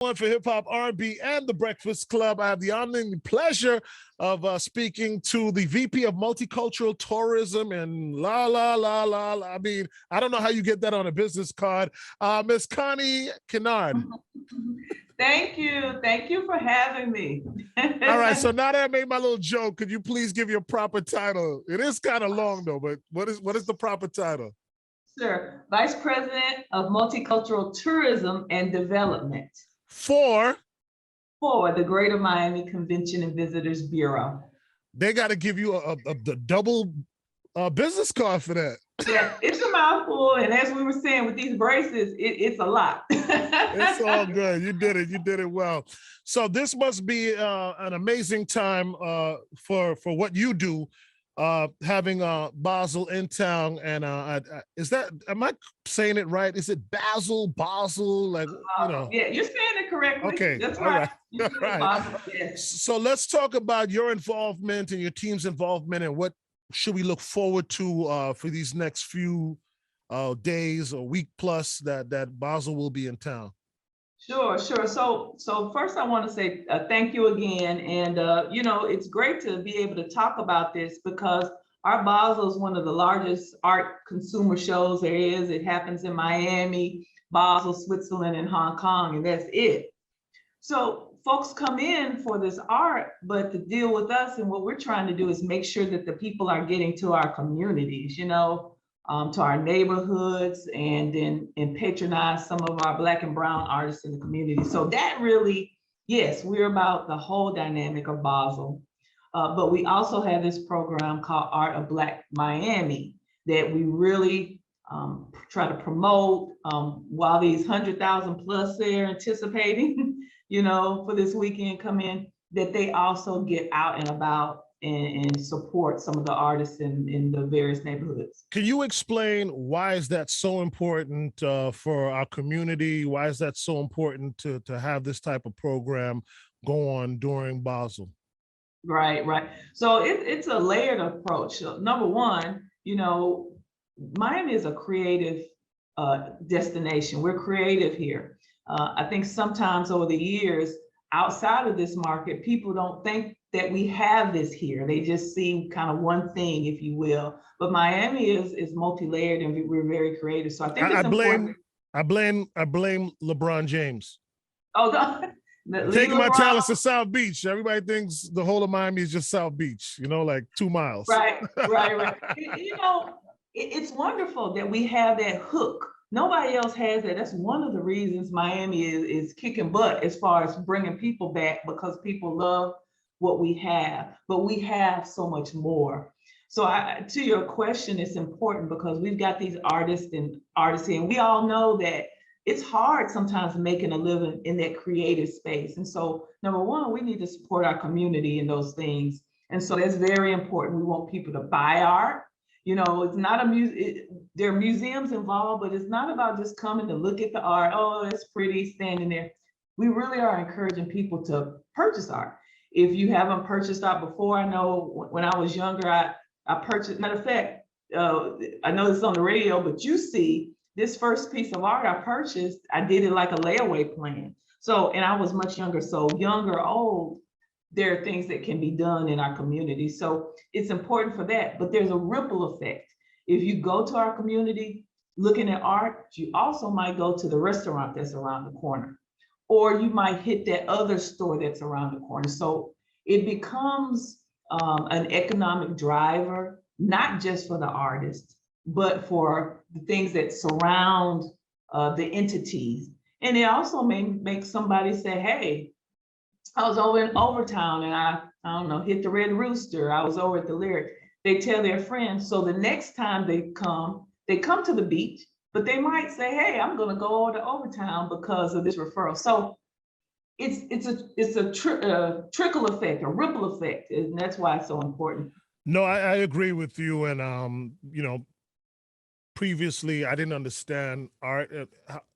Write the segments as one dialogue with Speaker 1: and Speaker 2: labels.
Speaker 1: One for hip hop, R&B, and the Breakfast Club. I have the honor and pleasure of speaking to the VP of Multicultural Tourism and la. I mean, I don't know how you get that on a business card. Miss Connie Kinnard.
Speaker 2: Thank you. Thank you for having me.
Speaker 1: All right. So now that I made my little joke, could you please give your proper title? It is kind of long though, but what is the proper title?
Speaker 2: Sure. Vice President of Multicultural Tourism and Development.
Speaker 1: For
Speaker 2: the Greater Miami Convention and Visitors Bureau.
Speaker 1: They got to give you a double business card for that.
Speaker 2: Yeah, it's a mouthful. And as we were saying with these braces, it's a lot.
Speaker 1: It's all good. You did it. You did it well. So this must be an amazing time for what you do, having BASEL in town. And is that, am I saying it right? Is it BASEL? Like, you know?
Speaker 2: Yeah, you're saying it correctly.
Speaker 1: Okay.
Speaker 2: That's
Speaker 1: all
Speaker 2: right.
Speaker 1: All right. Yes. So let's talk about your involvement and your team's involvement and what should we look forward to for these next few days or week plus that BASEL will be in town.
Speaker 2: Sure. So first I want to say thank you again. And, you know, it's great to be able to talk about this because our BASEL is one of the largest art consumer shows there is. It happens in Miami, Basel, Switzerland, and Hong Kong, and that's it. So folks come in for this art, but to deal with us and what we're trying to do is make sure that the people are getting to our communities, you know, to our neighborhoods and patronize some of our Black and brown artists in the community. So that really, yes, we're about the whole dynamic of BASEL. But we also have this program called Art of Black Miami that we really try to promote while these 100,000 plus they're anticipating, you know, for this weekend come in, that they also get out and about and support some of the artists in the various neighborhoods.
Speaker 1: Can you explain why is that so important for our community? Why is that so important to have this type of program go on during BASEL?
Speaker 2: Right. So it's a layered approach. So number one, you know, Miami is a creative destination. We're creative here. I think sometimes over the years, outside of this market, people don't think that we have this here. They just see kind of one thing, if you will. But Miami is multi-layered and we're very creative. So I think it's important.
Speaker 1: I blame LeBron James.
Speaker 2: Oh, no.
Speaker 1: Taking my talents to South Beach. Everybody thinks the whole of Miami is just South Beach, you know, like 2 miles.
Speaker 2: Right. You know, it's wonderful that we have that hook. Nobody else has that. That's one of the reasons Miami is kicking butt as far as bringing people back, because people love what we have, but we have so much more. So to your question, it's important because we've got these artists here, and we all know that it's hard sometimes making a living in that creative space. And so number one, we need to support our community in those things. And so that's very important. We want people to buy art. You know, it's not there are museums involved, but it's not about just coming to look at the art. Oh, it's pretty standing there. We really are encouraging people to purchase art. If you haven't purchased art before, I know when I was younger, I purchased, matter of fact, I know this is on the radio, but you see this first piece of art I purchased, I did it like a layaway plan. So, and I was much younger, so young or old, there are things that can be done in our community. So it's important for that, but there's a ripple effect. If you go to our community looking at art, you also might go to the restaurant that's around the corner, or you might hit that other store that's around the corner. So it becomes an economic driver, not just for the artist, but for the things that surround the entities. And it also may make somebody say, hey, I was over in Overtown and I don't know, hit the Red Rooster. I was over at the Lyric. They tell their friends. So the next time they come to the beach, but they might say, hey, I'm gonna go over to Overtown because of this referral. So it's a trickle effect, a ripple effect, and that's why it's so important.
Speaker 1: No, I agree with you. And, you know, previously I didn't understand art,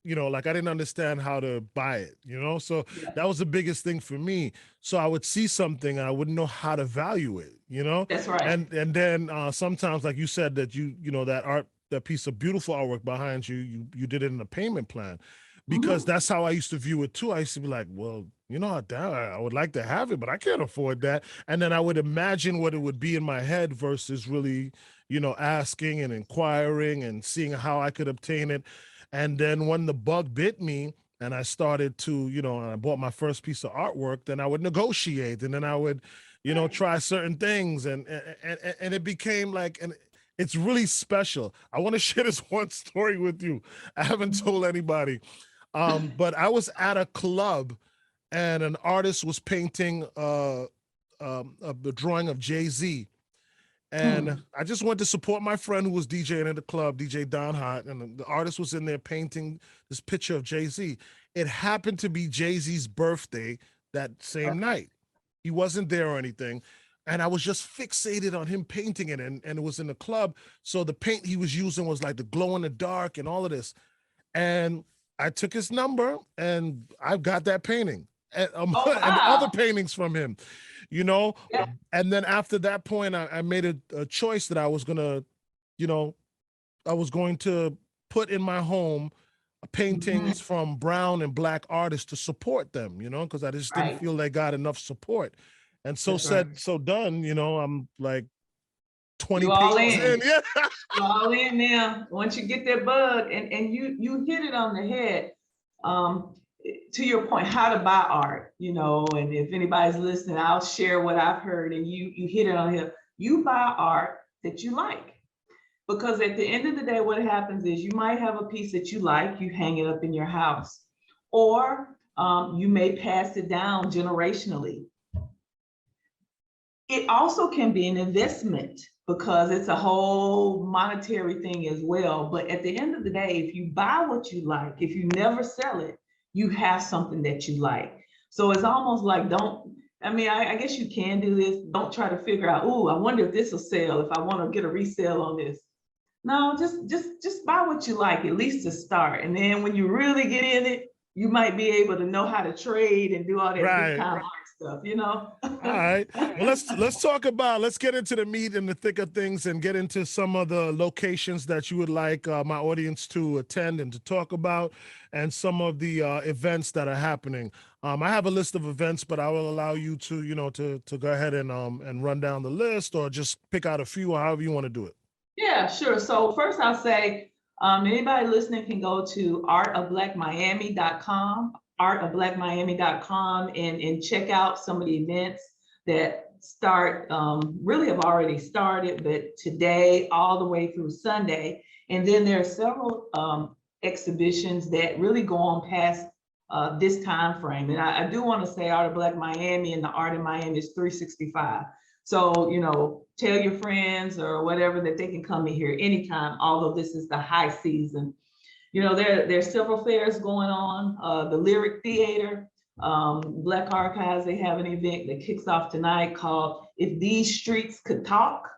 Speaker 1: you know, like I didn't understand how to buy it, you know, so
Speaker 2: Yeah.
Speaker 1: that was the biggest thing for me. So I would see something and I wouldn't know how to value it, you know.
Speaker 2: That's right.
Speaker 1: And then sometimes, like you said, that you know, that piece of beautiful artwork behind you, you did it in a payment plan. because that's how I used to view it too. I used to be like, well, you know, damn, I would like to have it, but I can't afford that. And then I would imagine what it would be in my head versus really, you know, asking and inquiring and seeing how I could obtain it. And then when the bug bit me and I started to, you know, I bought my first piece of artwork, then I would negotiate and then I would, you know, try certain things and it became like an it's really special. I want to share this one story with you. I haven't told anybody. But I was at a club and an artist was painting the drawing of Jay-Z. And
Speaker 2: Mm.
Speaker 1: I just went to support my friend who was DJing at the club, DJ Don Hot, and the artist was in there painting this picture of Jay-Z. It happened to be Jay-Z's birthday that same night. He wasn't there or anything. And I was just fixated on him painting it, and it was in the club. So the paint he was using was like the glow in the dark and all of this. And I took his number and I got that painting
Speaker 2: Oh,
Speaker 1: and other
Speaker 2: wow.
Speaker 1: paintings from him, you know.
Speaker 2: Yeah.
Speaker 1: And then after that point, I made a choice that I was gonna, you know, I was going to put in my home
Speaker 2: Mhm.
Speaker 1: paintings from brown and black artists to support them, you know, because I just didn't
Speaker 2: Right.
Speaker 1: feel they got enough support. And so
Speaker 2: That's right.
Speaker 1: said, so done, you know, I'm like 20
Speaker 2: You all
Speaker 1: paintings in.
Speaker 2: in.
Speaker 1: Yeah.
Speaker 2: You all in now. Once you get that bug, and you hit it on the head. Um, to your point, how to buy art, you know, and if anybody's listening, I'll share what I've heard, and you hit it on here. You buy art that you like. Because at the end of the day, what happens is you might have a piece that you like, you hang it up in your house, or you may pass it down generationally. It also can be an investment because it's a whole monetary thing as well. But at the end of the day, if you buy what you like, if you never sell it, you have something that you like. So it's almost like I mean, I guess you can do this. Don't try to figure out, oh, I wonder if this will sell, if I want to get a resale on this. No, just buy what you like, at least to start. And then when you really get in it, you might be able to know how to trade and do all that good
Speaker 1: Right.
Speaker 2: kind of art stuff, you know?
Speaker 1: All right. Well, let's get into the meat and the thick of things and get into some of the locations that you would like my audience to attend and to talk about, and some of the events that are happening. I have a list of events, but I will allow you to, you know, to go ahead and run down the list or just pick out a few or however you want to do it.
Speaker 2: Yeah, sure. So first I'll say, anybody listening can go to artofblackmiami.com, artofblackmiami.com, and check out some of the events that start, really have already started, but today all the way through Sunday. And then there are several exhibitions that really go on past this time frame. And I do want to say Art of Black Miami and the Art in Miami is 365. So, you know, tell your friends or whatever that they can come in here anytime, although this is the high season. You know, there's several fairs going on. The Lyric Theater, Black Archives, they have an event that kicks off tonight called If These Streets Could Talk.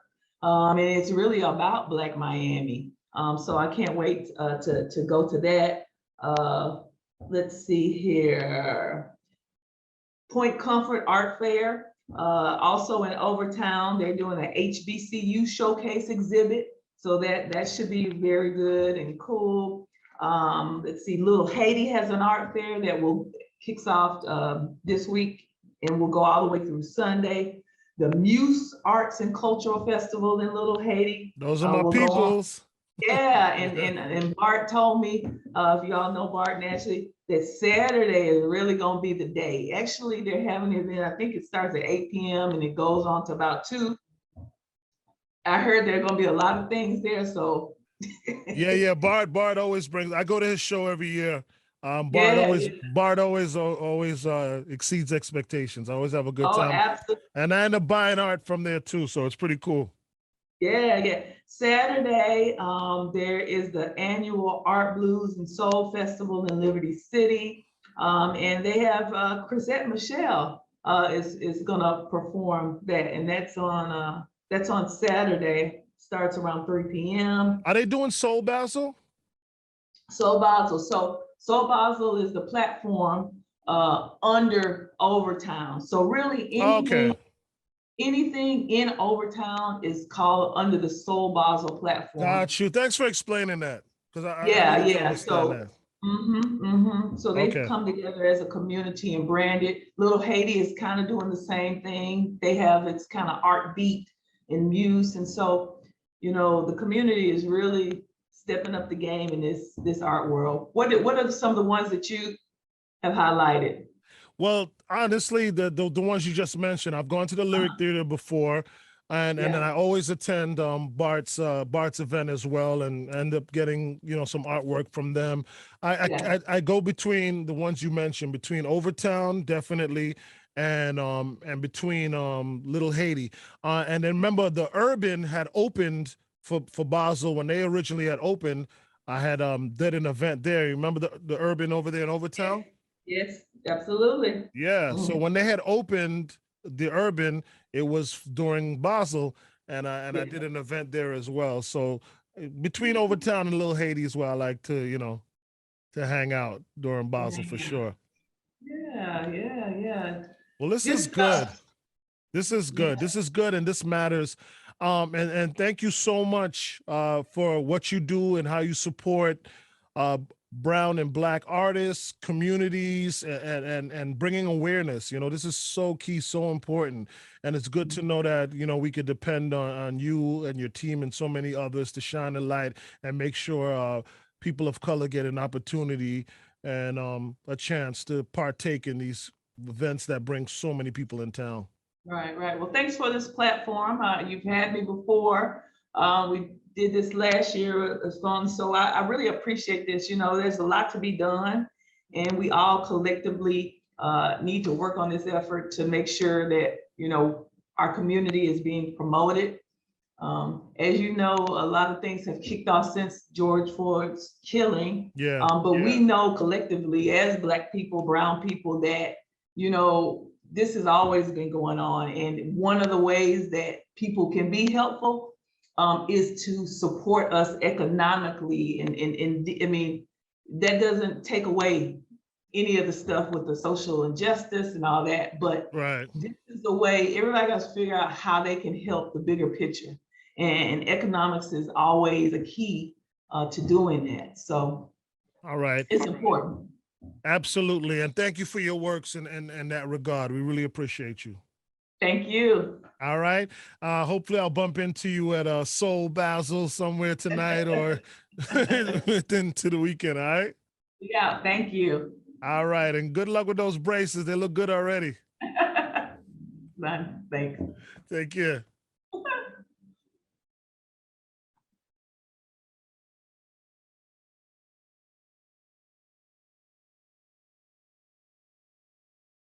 Speaker 2: And it's really about Black Miami. So I can't wait to go to that. Let's see here. Point Comfort Art Fair. Also in Overtown, they're doing an HBCU showcase exhibit. So that should be very good and cool. Let's see, Little Haiti has an art fair that will kicks off this week and will go all the way through Sunday. The Muse Arts and Cultural Festival in Little Haiti
Speaker 1: Those are my
Speaker 2: will go on.
Speaker 1: peoples.
Speaker 2: Yeah, and Bart told me, if y'all know Bart Naturally, that Saturday is really gonna be the day. Actually, they're having an event, I think it starts at 8 p.m. and it goes on to about 2. I heard there are gonna be a lot of things there, so.
Speaker 1: Yeah. Bart always brings. I go to his show every year.
Speaker 2: Yeah, yeah.
Speaker 1: Bart always exceeds expectations. I always have a good
Speaker 2: Oh,
Speaker 1: time,
Speaker 2: absolutely.
Speaker 1: and I end up buying art from there too. So it's pretty cool.
Speaker 2: Yeah, yeah. Saturday, there is the annual Art Blues and Soul Festival in Liberty City. And they have Chrisette Michelle is gonna perform that, and that's on Saturday, starts around 3 p.m.
Speaker 1: Are they doing Soul Basil?
Speaker 2: Soul Basel. So Soul Basel is the platform under Overtown. So really
Speaker 1: Okay,
Speaker 2: anything in Overtown is called under the Soul Basel platform.
Speaker 1: got you. Thanks for explaining that because I
Speaker 2: Yeah,
Speaker 1: needed to
Speaker 2: yeah.
Speaker 1: understand
Speaker 2: So
Speaker 1: that.
Speaker 2: So they've
Speaker 1: Okay.
Speaker 2: come together as a community and branded. Little Haiti is kind of doing the same thing. They have its kind of art beat and muse. And so, the community is really stepping up the game in this art world. What are some of the ones that you have highlighted?
Speaker 1: Well, honestly, the ones you just mentioned, I've gone to the Lyric Theater before, and then
Speaker 2: Yeah,
Speaker 1: I always attend Bart's event as well, and end up getting some artwork from them.
Speaker 2: yeah,
Speaker 1: I go between the ones you mentioned, between Overtown definitely, and between Little Haiti, and then remember the Urban had opened for Basel when they originally had opened. I had did an event there. You remember the Urban over there in
Speaker 2: yes,
Speaker 1: Overtown?
Speaker 2: yes, absolutely.
Speaker 1: Yeah. So
Speaker 2: Mhm.
Speaker 1: when they had opened the Urban, it was during Basel, and I
Speaker 2: Yeah.
Speaker 1: did an event there as well. So between Overtown and Little Haiti is where I like to, to hang out during Basel for sure.
Speaker 2: Yeah, yeah, yeah.
Speaker 1: Well, this
Speaker 2: Good
Speaker 1: is good.
Speaker 2: stuff.
Speaker 1: This is
Speaker 2: Yeah,
Speaker 1: good. This is good, and this matters. And thank you so much for what you do and how you support uh, brown and black artists, communities, and bringing awareness. This is so key, so important, and it's good to know that we could depend on you and your team and so many others to shine a light and make sure people of color get an opportunity and a chance to partake in these events that bring so many people in town.
Speaker 2: right, right. Well, thanks for this platform. You've had me before. We did this last year as fun. So I really appreciate this. There's a lot to be done, and we all collectively need to work on this effort to make sure that, our community is being promoted. As you know, a lot of things have kicked off since George Floyd's killing.
Speaker 1: Yeah.
Speaker 2: But we know collectively as Black people, brown people, that, this has always been going on. And one of the ways that people can be helpful is to support us economically. And I mean, that doesn't take away any of the stuff with the social injustice and all that, but
Speaker 1: Right.
Speaker 2: this is the way everybody got to figure out how they can help the bigger picture. And economics is always a key to doing that. So
Speaker 1: All right.
Speaker 2: it's important.
Speaker 1: Absolutely. And thank you for your works in that regard. We really appreciate you.
Speaker 2: Thank you.
Speaker 1: All right. Hopefully I'll bump into you at Soul Basil somewhere tonight or within to the weekend. All right.
Speaker 2: Yeah, thank you.
Speaker 1: All right. And good luck with those braces. They look good already.
Speaker 2: Thanks.
Speaker 1: Take care.